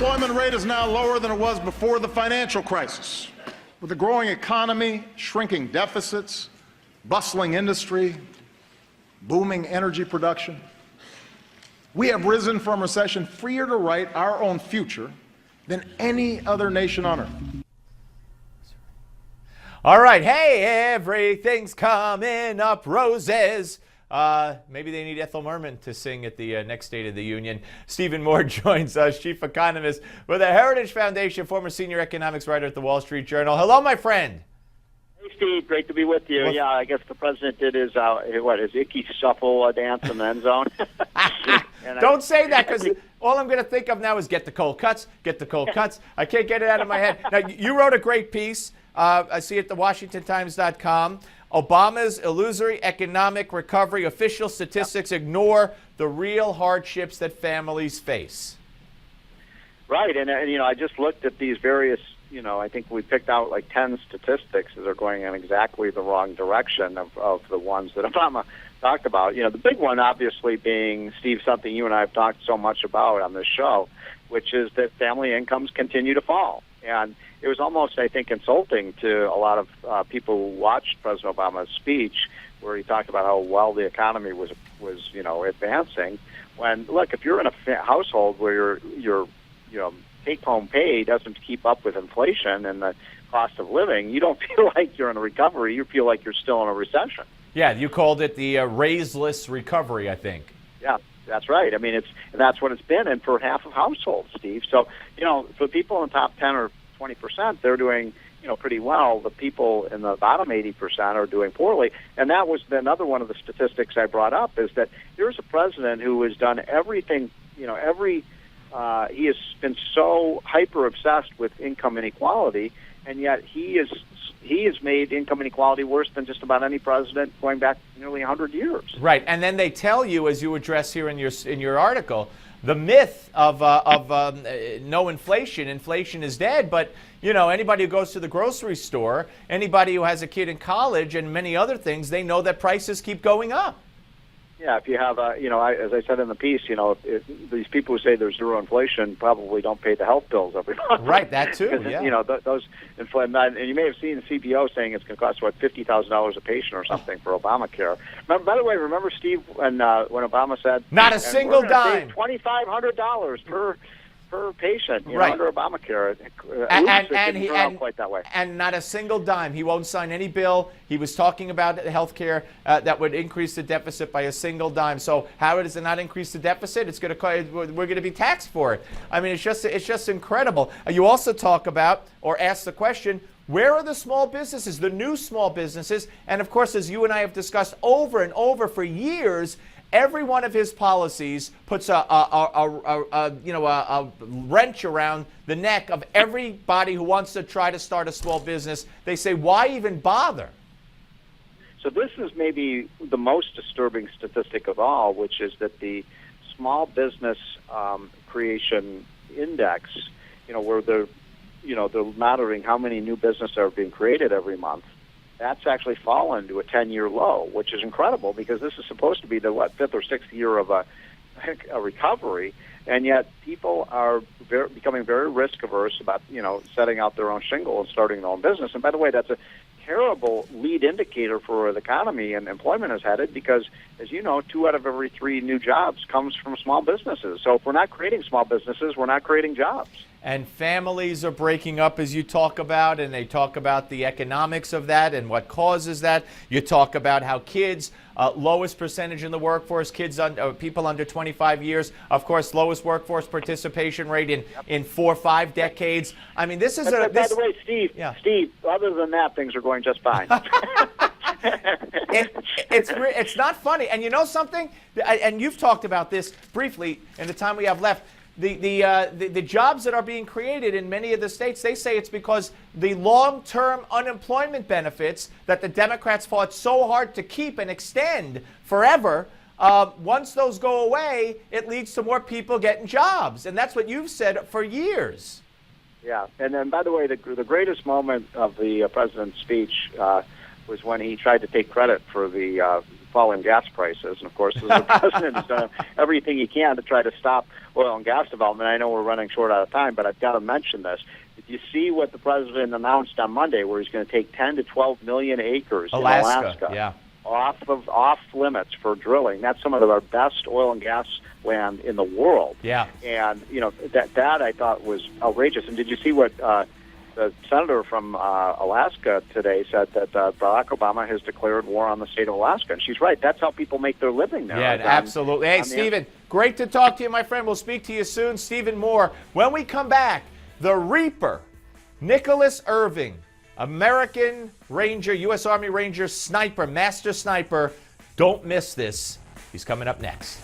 unemployment rate is now lower than it was before the financial crisis. With a growing economy, shrinking deficits, bustling industry, booming energy production, we have risen from recession freer to write our own future than any other nation on earth. All right. Hey, everything's coming up roses. Maybe they need Ethel Merman to sing at the next State of the Union. Stephen Moore joins us, chief economist with the Heritage Foundation, former senior economics writer at the Wall Street Journal. Hello, my friend. Hey, Steve. Great to be with you. Well, yeah, I guess the president did his icky shuffle dance in the end zone. Don't say that, because all I'm going to think of now is get the cold cuts, get the cold cuts. I can't get it out of my head. Now, you wrote a great piece. I see it at thewashingtontimes.com. Obama's Illusory Economic Recovery. Official statistics ignore the real hardships that families face. Right, and I just looked at these various, I think we picked out like 10 statistics that are going in exactly the wrong direction of the ones that Obama talked about. The big one obviously being, Steve, something you and I have talked so much about on this show, which is that family incomes continue to fall. And it was almost, I think, insulting to a lot of people who watched President Obama's speech, where he talked about how well the economy was advancing. When, look, if you're in a household where your take-home pay doesn't keep up with inflation and the cost of living, you don't feel like you're in a recovery. You feel like you're still in a recession. Yeah, you called it the raiseless recovery, I think. Yeah. That's right. I mean, and that's what it's been, and for half of households, Steve. So, for people in the top 10 or 20%, they're doing, pretty well. The people in the bottom 80% are doing poorly. And that was another one of the statistics I brought up, is that here's a president who has done everything, he has been so hyper obsessed with income inequality, and yet he has made income inequality worse than just about any president going back nearly 100 years. Right, and then they tell you, as you address here in your article, the myth of no inflation. Inflation is dead, but anybody who goes to the grocery store, anybody who has a kid in college, and many other things, they know that prices keep going up. Yeah, if you have as I said in the piece, these people who say there's zero inflation probably don't pay the health bills every month. Right, that too. Yeah. Those and you may have seen the CBO saying it's going to cost $50,000 a patient or something for Obamacare. By the way, remember, Steve, when Obama said not a single dime, $2,500 per patient, right, under Obamacare. And didn't turn out quite that way. And not a single dime. He won't sign any bill. He was talking about health care that would increase the deficit by a single dime. So how does it not increase the deficit? It's going to, we're going to be taxed for it. I mean, it's just incredible. You also talk about, or ask the question, where are the small businesses, the new small businesses? And of course, as you and I have discussed over and over for years, every one of his policies puts a wrench around the neck of everybody who wants to try to start a small business. They say, why even bother? So this is maybe the most disturbing statistic of all, which is that the small business creation index, where they're monitoring how many new businesses are being created every month, that's actually fallen to a 10-year low, which is incredible because this is supposed to be the, fifth or sixth year of a recovery, and yet people are becoming very risk-averse about, setting out their own shingle and starting their own business. And by the way, that's a terrible lead indicator for where the economy and employment is headed because, as you know, 2 out of every 3 new jobs comes from small businesses. So if we're not creating small businesses, we're not creating jobs. And families are breaking up, as you talk about, and they talk about the economics of that and what causes that. You talk about how kids, lowest percentage in the workforce, people under 25 years, of course, lowest workforce participation rate in 4 or 5 decades. I mean, this is by the way, Steve, yeah. Steve, other than that, things are going just fine. It's not funny. And you know something? And you've talked about this briefly in the time we have left. The jobs that are being created in many of the states, they say it's because the long-term unemployment benefits that the Democrats fought so hard to keep and extend forever, once those go away, it leads to more people getting jobs. And that's what you've said for years. Yeah. And then, by the way, the greatest moment of the president's speech was when he tried to take credit for the falling gas prices. And of course, the president has done everything he can to try to stop oil and gas development. I know we're running short out of time, but I've got to mention this. Did you see what the president announced on Monday, where he's going to take 10 to 12 million acres in Alaska off limits for drilling? That's some of our best oil and gas land in the world. Yeah. And that I thought was outrageous. And did you see what the senator from Alaska today said, that Barack Obama has declared war on the state of Alaska? And she's right. That's how people make their living there. Yeah, absolutely. Hey, Stephen, great to talk to you, my friend. We'll speak to you soon. Stephen Moore. When we come back, the Reaper, Nicholas Irving, American Ranger, U.S. Army Ranger sniper, master sniper. Don't miss this. He's coming up next.